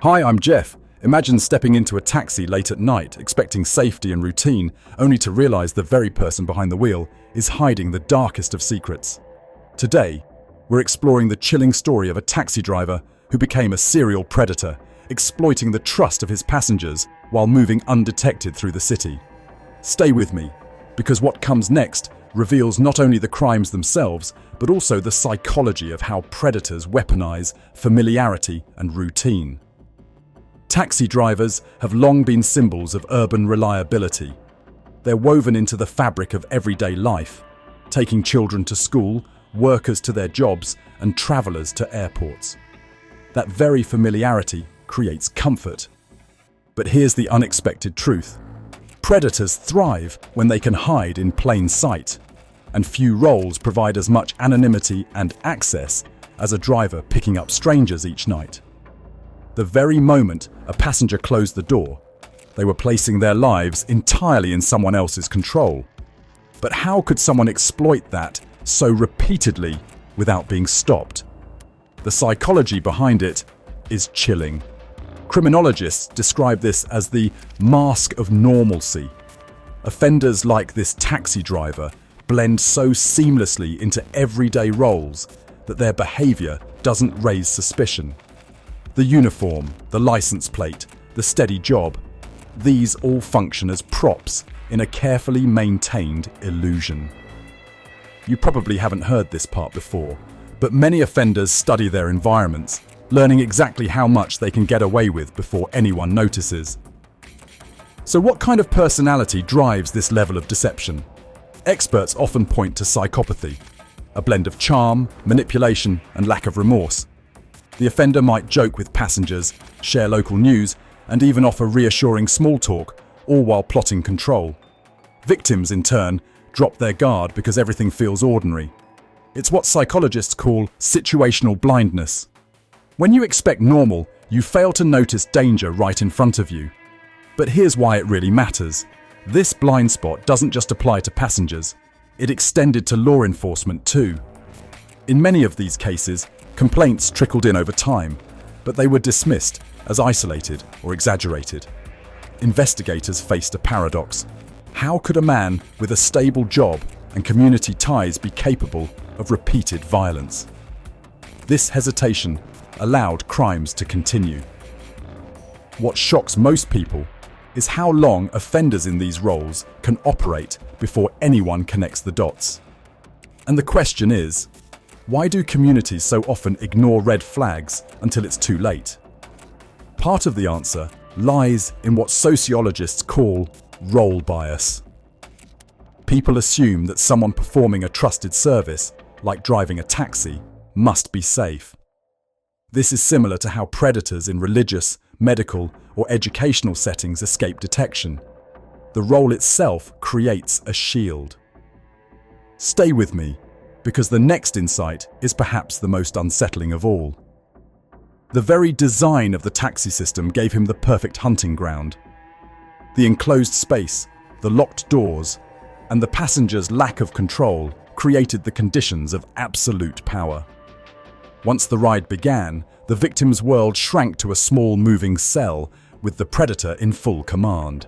Hi, I'm Jeff. Imagine stepping into a taxi late at night, expecting safety and routine, only to realize the very person behind the wheel is hiding the darkest of secrets. Today, we're exploring the chilling story of a taxi driver who became a serial predator, exploiting the trust of his passengers while moving undetected through the city. Stay with me, because what comes next reveals not only the crimes themselves, but also the psychology of how predators weaponize familiarity and routine. Taxi drivers have long been symbols of urban reliability. They're woven into the fabric of everyday life, taking children to school, workers to their jobs, and travelers to airports. That very familiarity creates comfort. But here's the unexpected truth. Predators thrive when they can hide in plain sight, and few roles provide as much anonymity and access as a driver picking up strangers each night. The very moment a passenger closed the door, they were placing their lives entirely in someone else's control. But how could someone exploit that so repeatedly without being stopped? The psychology behind it is chilling. Criminologists describe this as the mask of normalcy. Offenders like this taxi driver blend so seamlessly into everyday roles that their behavior doesn't raise suspicion. The uniform, the license plate, the steady job, these all function as props in a carefully maintained illusion. You probably haven't heard this part before, but many offenders study their environments, learning exactly how much they can get away with before anyone notices. So what kind of personality drives this level of deception? Experts often point to psychopathy, a blend of charm, manipulation, and lack of remorse. The offender might joke with passengers, share local news, and even offer reassuring small talk, all while plotting control. Victims, in turn, drop their guard because everything feels ordinary. It's what psychologists call situational blindness. When you expect normal, you fail to notice danger right in front of you. But here's why it really matters. This blind spot doesn't just apply to passengers. It extended to law enforcement too. In many of these cases, complaints trickled in over time, but they were dismissed as isolated or exaggerated. Investigators faced a paradox. How could a man with a stable job and community ties be capable of repeated violence? This hesitation allowed crimes to continue. What shocks most people is how long offenders in these roles can operate before anyone connects the dots. And the question is, why do communities so often ignore red flags until it's too late? Part of the answer lies in what sociologists call role bias. People assume that someone performing a trusted service, like driving a taxi, must be safe. This is similar to how predators in religious, medical, or educational settings escape detection. The role itself creates a shield. Stay with me, because the next insight is perhaps the most unsettling of all. The very design of the taxi system gave him the perfect hunting ground. The enclosed space, the locked doors, and the passenger's lack of control created the conditions of absolute power. Once the ride began, the victim's world shrank to a small moving cell with the predator in full command.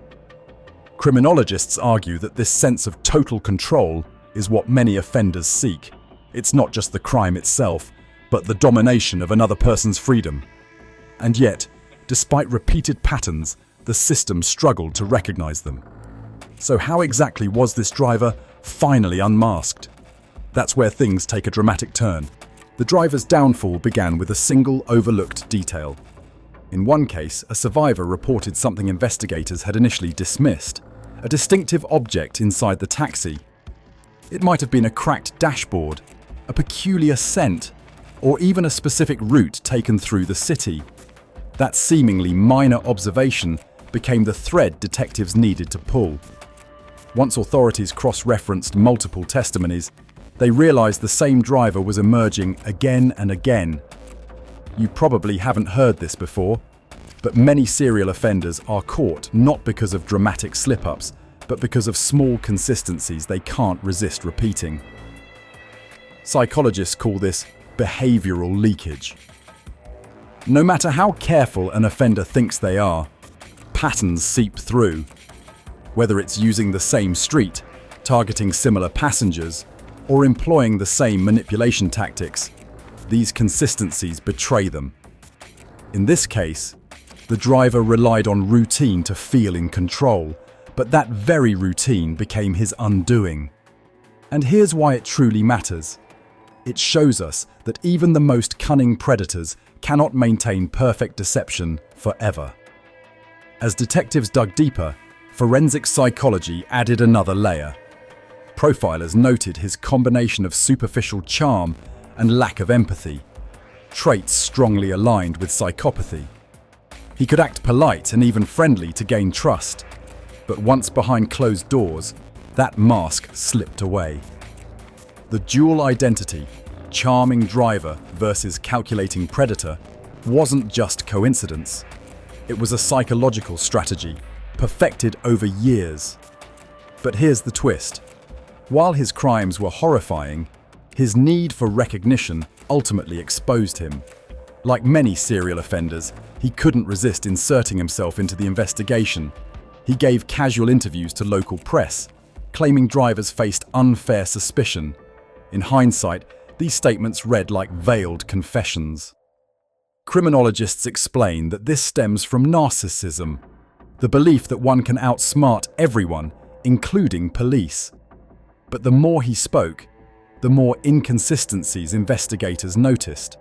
Criminologists argue that this sense of total control is what many offenders seek. It's not just the crime itself, but the domination of another person's freedom. And yet, despite repeated patterns, the system struggled to recognize them. So how exactly was this driver finally unmasked? That's where things take a dramatic turn. The driver's downfall began with a single overlooked detail. In one case, a survivor reported something investigators had initially dismissed, a distinctive object inside the taxi. It might have been a cracked dashboard, a peculiar scent, or even a specific route taken through the city. That seemingly minor observation became the thread detectives needed to pull. Once authorities cross-referenced multiple testimonies, they realized the same driver was emerging again and again. You probably haven't heard this before, but many serial offenders are caught not because of dramatic slip-ups, but because of small consistencies they can't resist repeating. Psychologists call this behavioral leakage. No matter how careful an offender thinks they are, patterns seep through. Whether it's using the same street, targeting similar passengers, or employing the same manipulation tactics, these consistencies betray them. In this case, the driver relied on routine to feel in control, but that very routine became his undoing. And here's why it truly matters. It shows us that even the most cunning predators cannot maintain perfect deception forever. As detectives dug deeper, forensic psychology added another layer. Profilers noted his combination of superficial charm and lack of empathy, traits strongly aligned with psychopathy. He could act polite and even friendly to gain trust, but once behind closed doors, that mask slipped away. The dual identity, charming driver versus calculating predator, wasn't just coincidence. It was a psychological strategy, perfected over years. But here's the twist. While his crimes were horrifying, his need for recognition ultimately exposed him. Like many serial offenders, he couldn't resist inserting himself into the investigation. He gave casual interviews to local press, claiming drivers faced unfair suspicion. In hindsight, these statements read like veiled confessions. Criminologists explain that this stems from narcissism, the belief that one can outsmart everyone, including police. But the more he spoke, the more inconsistencies investigators noticed.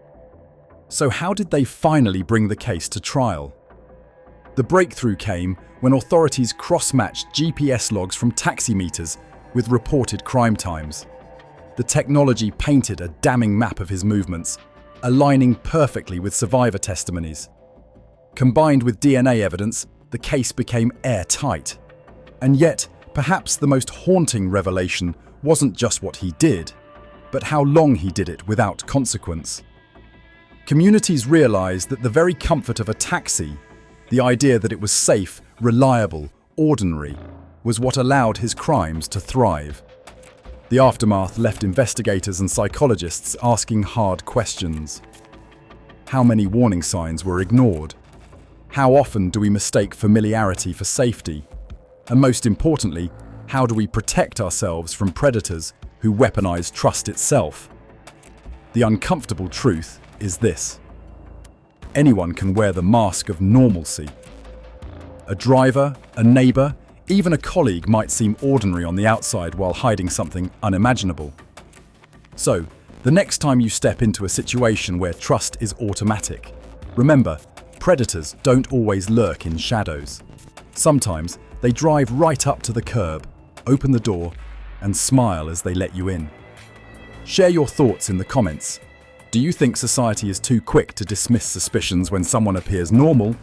So how did they finally bring the case to trial? The breakthrough came when authorities cross-matched GPS logs from taximeters with reported crime times. The technology painted a damning map of his movements, aligning perfectly with survivor testimonies. Combined with DNA evidence, the case became airtight. And yet, perhaps the most haunting revelation wasn't just what he did, but how long he did it without consequence. Communities realized that the very comfort of a taxi, the idea that it was safe, reliable, ordinary, was what allowed his crimes to thrive. The aftermath left investigators and psychologists asking hard questions. How many warning signs were ignored? How often do we mistake familiarity for safety? And most importantly, how do we protect ourselves from predators who weaponize trust itself? The uncomfortable truth is this. Anyone can wear the mask of normalcy. A driver, a neighbor, even a colleague might seem ordinary on the outside while hiding something unimaginable. So, the next time you step into a situation where trust is automatic, remember, predators don't always lurk in shadows. Sometimes they drive right up to the curb, open the door, and smile as they let you in. Share your thoughts in the comments. Do you think society is too quick to dismiss suspicions when someone appears normal,